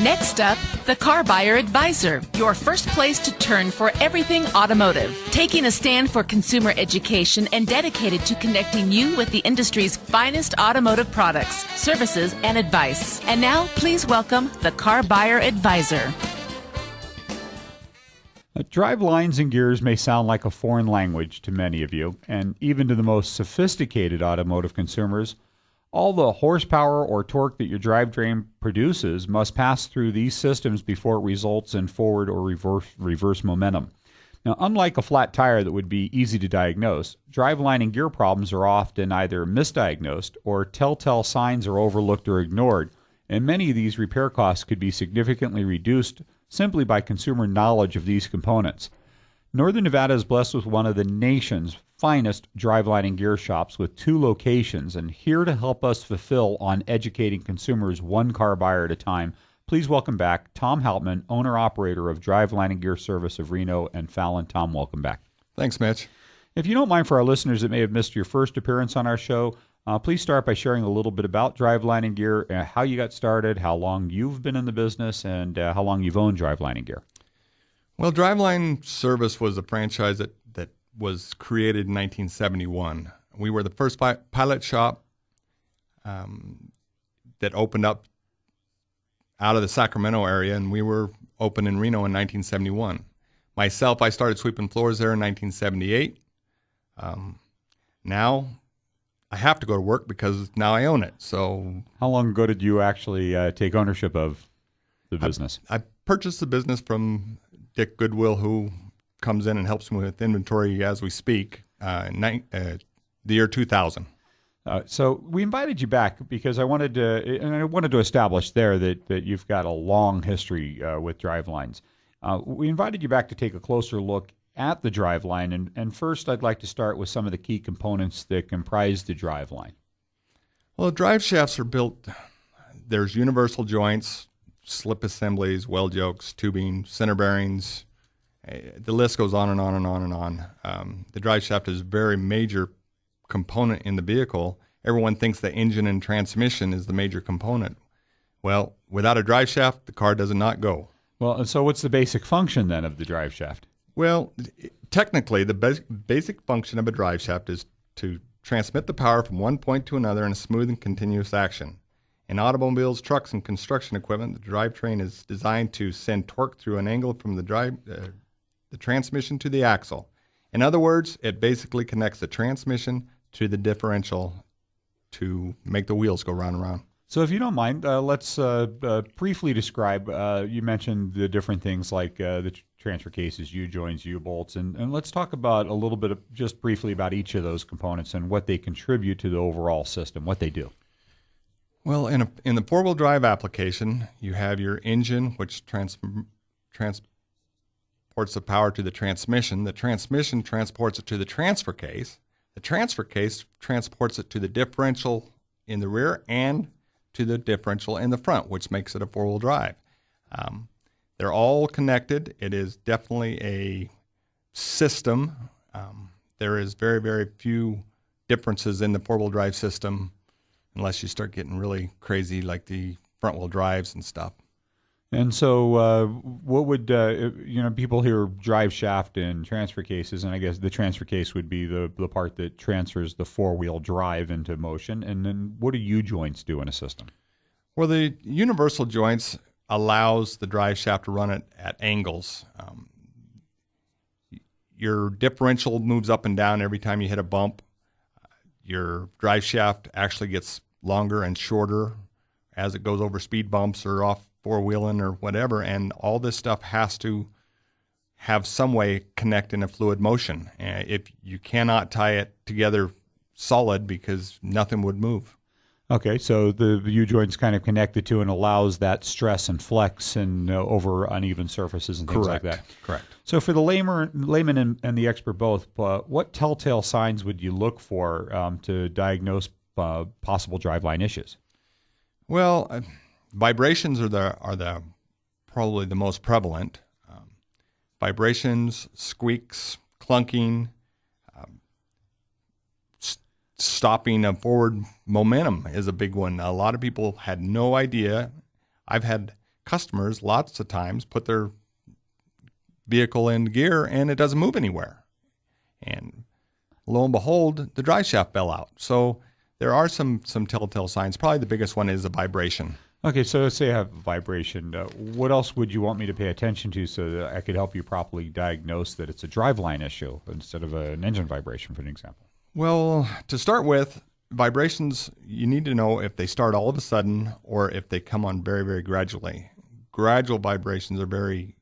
Next up, the CarBuyer Advisor, your first place to turn for everything automotive. Taking a stand for consumer education and dedicated to connecting you with the industry's finest automotive products, services, and advice. And now, please welcome the CarBuyer Advisor. Drive lines and gears may sound like a foreign language to many of you, and even to the most sophisticated automotive consumers. All the horsepower or torque that your drivetrain produces must pass through these systems before it results in forward or reverse momentum. Now, unlike a flat tire that would be easy to diagnose, driveline and gear problems are often either misdiagnosed or telltale signs are overlooked or ignored, and many of these repair costs could be significantly reduced simply by consumer knowledge of these components. Northern Nevada is blessed with one of the nation's finest driveline and gear shops with 2 locations, and here to help us fulfill on educating consumers one car buyer at a time, please welcome back Tom Haltman, owner-operator of Driveline Gear Service of Reno and Fallon. Tom, welcome back. Thanks, Mitch. If you don't mind, for our listeners that may have missed your first appearance on our show, please start by sharing a little bit about Driveline and Gear, how you got started, how long you've been in the business, and how long you've owned Driveline and Gear. Well, Driveline Service was a franchise that was created in 1971. We were the first pilot shop that opened up out of the Sacramento area, and we were open in Reno in 1971. Myself, I started sweeping floors there in 1978. Now I have to go to work because now I own it. So, how long ago did you actually take ownership of the business? I purchased the business from Dick Goodwill, who comes in and helps me with inventory as we speak, the year 2000. So we invited you back because I wanted to establish there that you've got a long history with drivelines. We invited you back to take a closer look at the driveline, and first I'd like to start with some of the key components that comprise the driveline. Well, drive shafts are built, there's universal joints, slip assemblies, weld yokes, tubing, center bearings. The list goes on and on and on and on. The drive shaft is a very major component in the vehicle. Everyone thinks the engine and transmission is the major component. Well, without a drive shaft, the car does not go. Well, and so what's the basic function then of the drive shaft? Well, technically, the basic function of a drive shaft is to transmit the power from one point to another in a smooth and continuous action. In automobiles, trucks, and construction equipment, the drivetrain is designed to send torque through an angle from the transmission to the axle. In other words, it basically connects the transmission to the differential to make the wheels go round and round. So if you don't mind, let's briefly describe, you mentioned the different things like the transfer cases, U-joints, U-bolts, and let's talk about a little bit just briefly about each of those components and what they contribute to the overall system, what they do. Well, in the four-wheel drive application, you have your engine, which transports the power to the transmission. The transmission transports it to the transfer case. The transfer case transports it to the differential in the rear and to the differential in the front, which makes it a four-wheel drive. They're all connected. It is definitely a system. There is very, very few differences in the four-wheel drive system unless you start getting really crazy like the front-wheel drives and stuff. And so what would, people hear drive shaft and transfer cases, and I guess the transfer case would be the part that transfers the four-wheel drive into motion. And then what do U-joints do in a system? Well, the universal joints allows the drive shaft to run it at angles. Your differential moves up and down every time you hit a bump. Your drive shaft actually gets longer and shorter as it goes over speed bumps or off four-wheeling or whatever, and all this stuff has to have some way connect in a fluid motion. If you cannot tie it together solid, because nothing would move. Okay, so the U-joint's kind of connected to and allows that stress and flex and over uneven surfaces and things like that. Correct. So for the layman and the expert both, what telltale signs would you look for to diagnose possible driveline issues? Well, vibrations are probably the most prevalent. Vibrations, squeaks, clunking, stopping of forward momentum is a big one. A lot of people had no idea. I've had customers lots of times put their vehicle in gear and it doesn't move anywhere. And lo and behold, the drive shaft fell out. So there are some telltale signs. Probably the biggest one is a vibration. Okay, so let's say I have a vibration. What else would you want me to pay attention to so that I could help you properly diagnose that it's a driveline issue instead of an engine vibration, for an example? Well, to start with, vibrations, you need to know if they start all of a sudden or if they come on very, very gradually. Gradual vibrations are very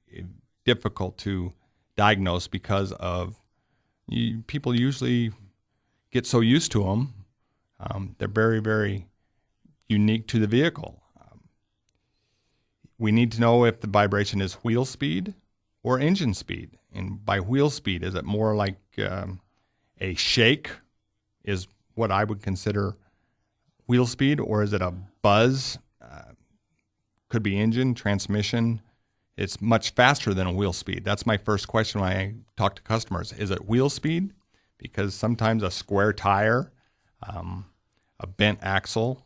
difficult to diagnose because of people usually get so used to them. They're very, very unique to the vehicle. We need to know if the vibration is wheel speed or engine speed. And by wheel speed, is it more like a shake is what I would consider wheel speed, or is it a buzz? Could be engine, transmission. It's much faster than a wheel speed. That's my first question when I talk to customers. Is it wheel speed? Because sometimes a square tire, a bent axle,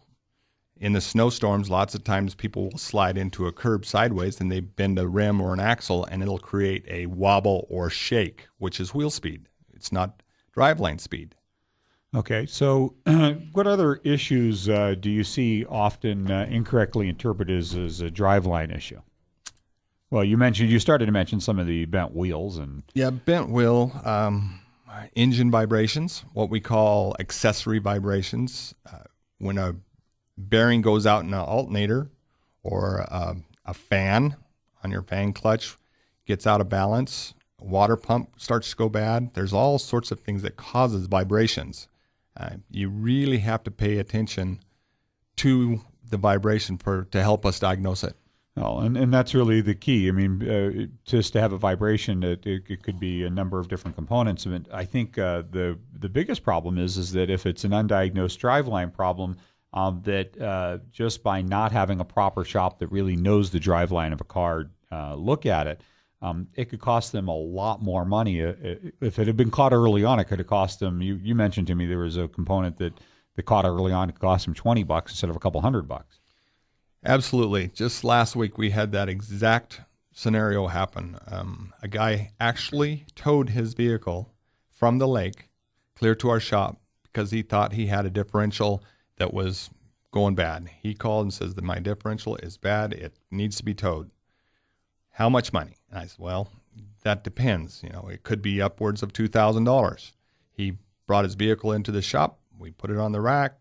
in the snowstorms, lots of times people will slide into a curb sideways and they bend a rim or an axle and it'll create a wobble or shake, which is wheel speed. It's not driveline speed. Okay, so what other issues do you see often incorrectly interpreted as a driveline issue? Well, you started to mention some of the bent wheels and bent wheel, engine vibrations, what we call accessory vibrations. When a bearing goes out in an alternator or a fan on your fan clutch gets out of balance, a water pump starts to go bad. There's all sorts of things that causes vibrations. You really have to pay attention to the vibration to help us diagnose it. Oh, and that's really the key. I mean, just to have a vibration, it could be a number of different components. I mean, I think the biggest problem is that if it's an undiagnosed driveline problem, that just by not having a proper shop that really knows the driveline of a car look at it, it could cost them a lot more money. If it had been caught early on, it could have cost them. You mentioned to me there was a component that caught early on. It cost them $20 instead of a couple $100. Absolutely. Just last week we had that exact scenario happen. A guy actually towed his vehicle from the lake clear to our shop because he thought he had a differential that was going bad. He called and says that my differential is bad. It needs to be towed. How much money? And I said, well, that depends. It could be upwards of $2,000. He brought his vehicle into the shop. We put it on the rack.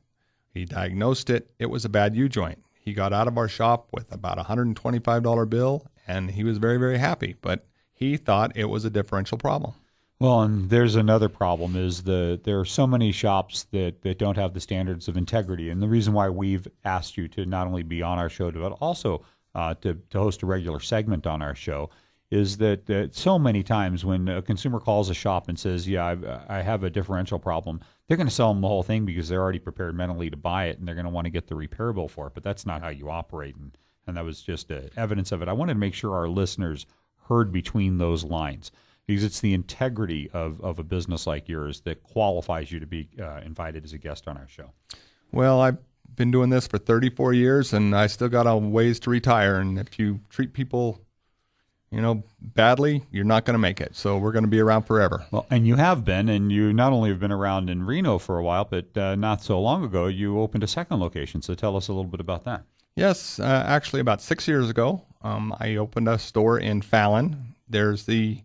He diagnosed it. It was a bad U-joint. He got out of our shop with about a $125 bill, and he was very, very happy. But he thought it was a differential problem. Well, and there's another problem is there are so many shops that don't have the standards of integrity. And the reason why we've asked you to not only be on our show, but also to host a regular segment on our show is that so many times when a consumer calls a shop and says, I have a differential problem, they're going to sell them the whole thing because they're already prepared mentally to buy it and they're going to want to get the repair bill for it. But that's not how you operate. And that was just evidence of it. I wanted to make sure our listeners heard between those lines, because it's the integrity of a business like yours that qualifies you to be invited as a guest on our show. Well, I've been doing this for 34 years, and I still got a ways to retire. And if you treat people, badly, you're not going to make it. So we're going to be around forever. Well, and you have been, and you not only have been around in Reno for a while, but not so long ago, you opened a second location. So tell us a little bit about that. Yes, actually about 6 years ago, I opened a store in Fallon. There's we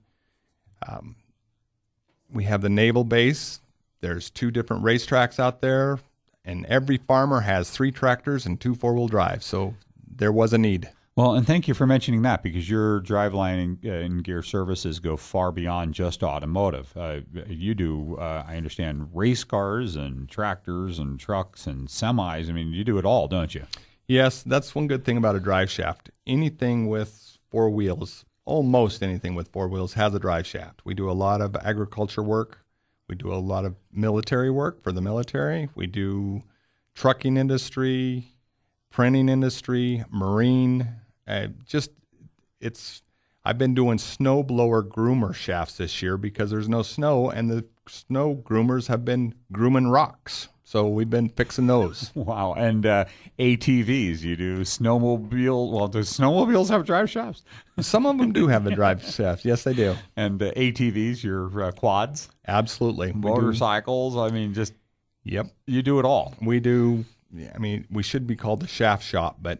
have the naval base. There's 2 different racetracks out there, and every farmer has 3 tractors and 2 4-wheel drives. So there was a need. Well, and thank you for mentioning that, because your driveline and gear services go far beyond just automotive. You do, I understand, race cars and tractors and trucks and semis. I mean, you do it all, don't you? Yes, that's one good thing about a drive shaft. Anything with 4 wheels, almost anything with 4 wheels has a drive shaft. We do a lot of agriculture work. We do a lot of military work for the military. We do trucking industry, printing industry, marine. I've been doing snowblower groomer shafts this year because there's no snow, and the snow groomers have been grooming rocks. So we've been fixing those. Wow. And ATVs, you do snowmobile. Well, do snowmobiles have drive shafts? Some of them do have a drive shaft. Yes, they do. And ATVs, your quads? Absolutely. Motorcycles, I mean, just, yep. You do it all. We do. I mean, we should be called the shaft shop, but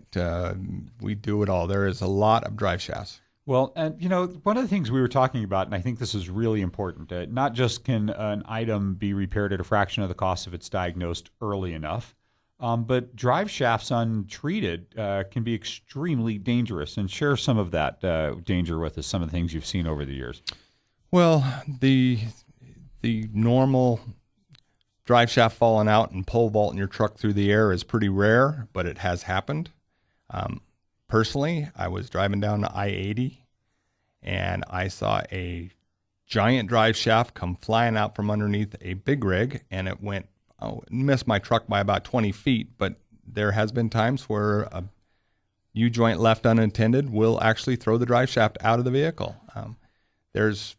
we do it all. There is a lot of drive shafts. Well, and one of the things we were talking about, and I think this is really important, not just can an item be repaired at a fraction of the cost if it's diagnosed early enough, but drive shafts untreated can be extremely dangerous. And share some of that danger with us, some of the things you've seen over the years. Well, the normal drive shaft falling out and pole vaulting your truck through the air is pretty rare, but it has happened. Personally, I was driving down the I-80 and I saw a giant drive shaft come flying out from underneath a big rig, and it missed my truck by about 20 feet, but there has been times where a U-joint left unattended will actually throw the drive shaft out of the vehicle. There's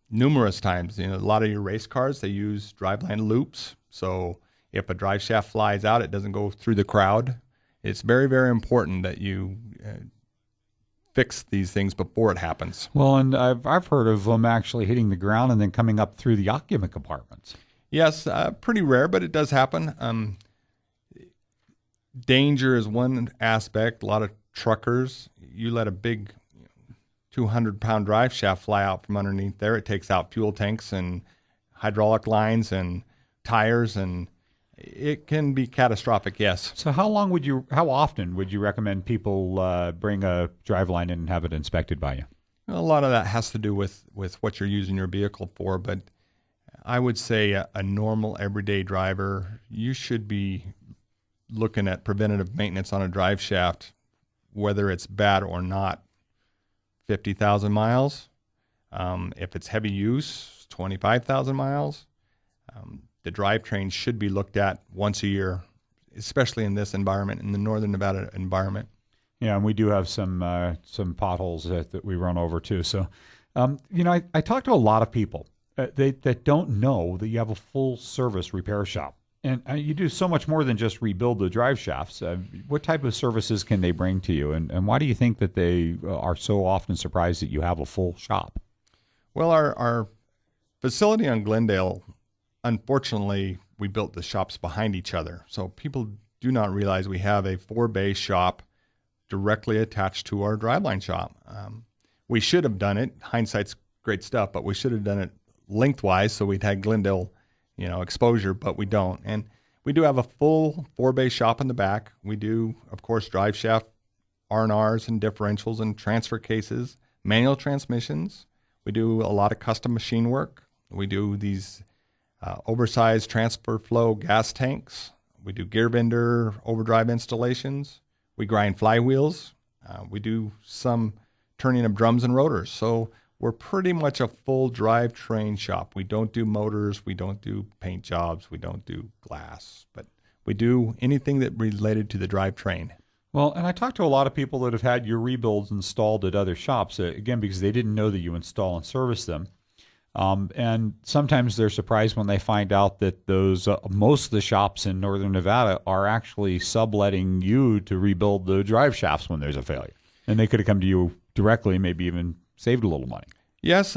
numerous times, a lot of your race cars, they use driveline loops, so if a drive shaft flies out, it doesn't go through the crowd. It's very, very important that you fix these things before it happens. Well, and I've heard of them actually hitting the ground and then coming up through the occupant compartments. Yes, pretty rare, but it does happen. Danger is one aspect. A lot of truckers, you let a big 200-pound drive shaft fly out from underneath there, it takes out fuel tanks and hydraulic lines and tires, and it can be catastrophic, yes. So how often would you recommend people bring a driveline in and have it inspected by you? A lot of that has to do with what you're using your vehicle for, but I would say a normal everyday driver, you should be looking at preventative maintenance on a drive shaft, whether it's bad or not, 50,000 miles. If it's heavy use, 25,000 miles. The drivetrain should be looked at once a year, especially in this environment, in the Northern Nevada environment. Yeah, and we do have some potholes that we run over too. So, I talk to a lot of people that don't know that you have a full service repair shop. And you do so much more than just rebuild the drive shafts. What type of services can they bring to you? And why do you think that they are so often surprised that you have a full shop? Well, our facility on Glendale, unfortunately, we built the shops behind each other. So people do not realize we have a 4-bay shop directly attached to our driveline shop. We should have done it. Hindsight's great stuff, but we should have done it lengthwise so we'd had Glendale exposure, but we don't. And we do have a full 4-bay shop in the back. We do, of course, drive shaft R&Rs and differentials and transfer cases, manual transmissions. We do a lot of custom machine work. We do these oversized transfer flow gas tanks. We do gear bender overdrive installations. We grind flywheels. We do some turning of drums and rotors. So we're pretty much a full drivetrain shop. We don't do motors. We don't do paint jobs. We don't do glass. But we do anything that related to the drivetrain. Well, and I talked to a lot of people that have had your rebuilds installed at other shops, again, because they didn't know that you install and service them. And sometimes they're surprised when they find out that those most of the shops in Northern Nevada are actually subletting you to rebuild the drive shafts when there's a failure. And they could have come to you directly, maybe even saved a little money. Yes,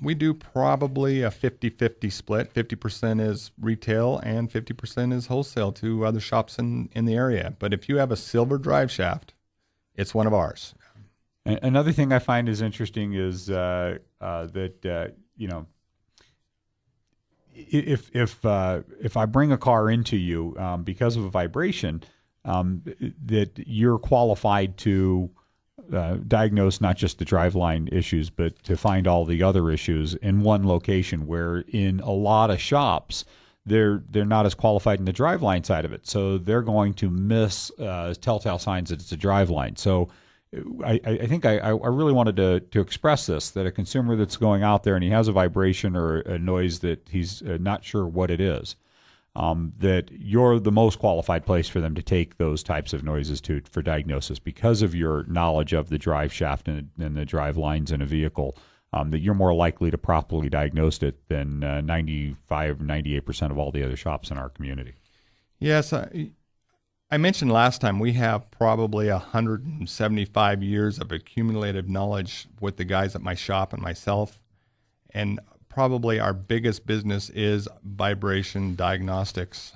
we do probably a 50-50 split. 50% is retail and 50% is wholesale to other shops in the area. But if you have a silver drive shaft, it's one of ours. Another thing I find is interesting is that if I bring a car into you because of a vibration, that you're qualified to diagnose not just the driveline issues, but to find all the other issues in one location, where in a lot of shops, they're not as qualified in the driveline side of it. So they're going to miss telltale signs that it's a driveline. So I think I really wanted to express this, that a consumer that's going out there and he has a vibration or a noise that he's not sure what it is, that you're the most qualified place for them to take those types of noises for diagnosis, because of your knowledge of the drive shaft and the drive lines in a vehicle, that you're more likely to properly diagnose it than 95, 98% of all the other shops in our community. Yes, I mentioned last time we have probably 175 years of accumulated knowledge with the guys at my shop and myself. And probably our biggest business is vibration diagnostics.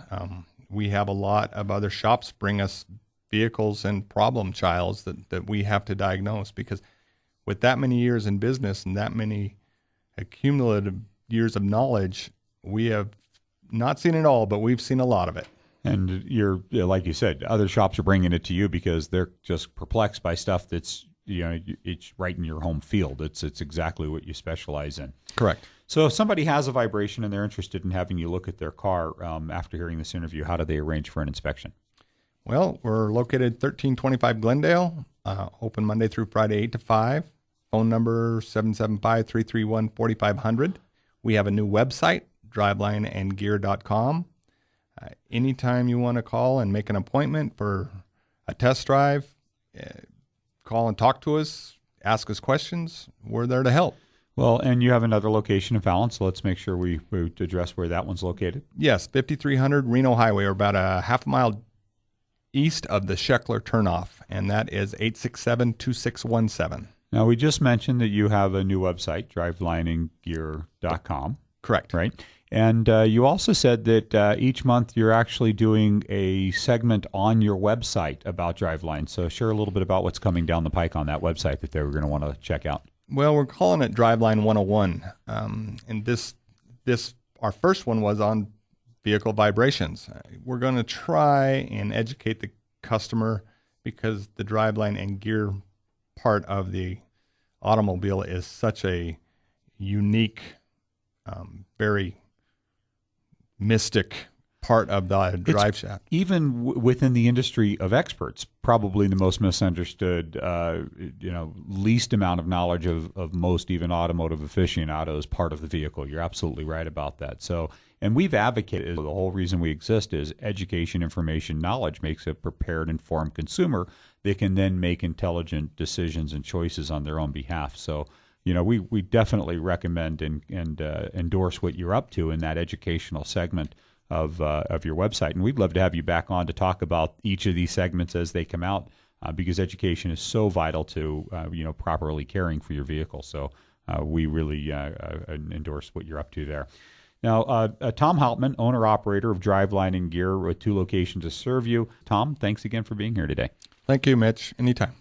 We have a lot of other shops bring us vehicles and problem childs that we have to diagnose, because with that many years in business and that many accumulative years of knowledge, we have not seen it all, but we've seen a lot of it. And you're, like you said, other shops are bringing it to you because they're just perplexed by stuff that's, it's right in your home field. It's exactly what you specialize in. Correct. So if somebody has a vibration and they're interested in having you look at their car after hearing this interview, how do they arrange for an inspection? Well, we're located 1325 Glendale, open Monday through Friday, 8 to 5. Phone number 775-331-4500. We have a new website, drivelineandgear.com. Anytime you want to call and make an appointment for a test drive, call and talk to us, ask us questions. We're there to help. Well, and you have another location in Fallon, so let's make sure we address where that one's located. Yes, 5300 Reno Highway, or about a half a mile east of the Scheckler turnoff, and that is 867-2617. Now, we just mentioned that you have a new website, drivelineandgear.com. Correct. Right. And you also said that each month you're actually doing a segment on your website about Driveline. So share a little bit about what's coming down the pike on that website that they were going to want to check out. Well, we're calling it Driveline 101. And this our first one was on vehicle vibrations. We're going to try and educate the customer, because the driveline and gear part of the automobile is such a unique, very mystic part of the drive shaft. Even within the industry of experts, probably the most misunderstood, least amount of knowledge of most even automotive aficionados part of the vehicle. You're absolutely right about that. So, and we've advocated, the whole reason we exist is education, information, knowledge makes a prepared, informed consumer that can then make intelligent decisions and choices on their own behalf. So, we definitely recommend and endorse what you're up to in that educational segment of your website. And we'd love to have you back on to talk about each of these segments as they come out, because education is so vital to properly caring for your vehicle. So we really endorse what you're up to there. Now, Tom Hauptman, owner-operator of Driveline and Gear, with 2 locations to serve you. Tom, thanks again for being here today. Thank you, Mitch. Anytime.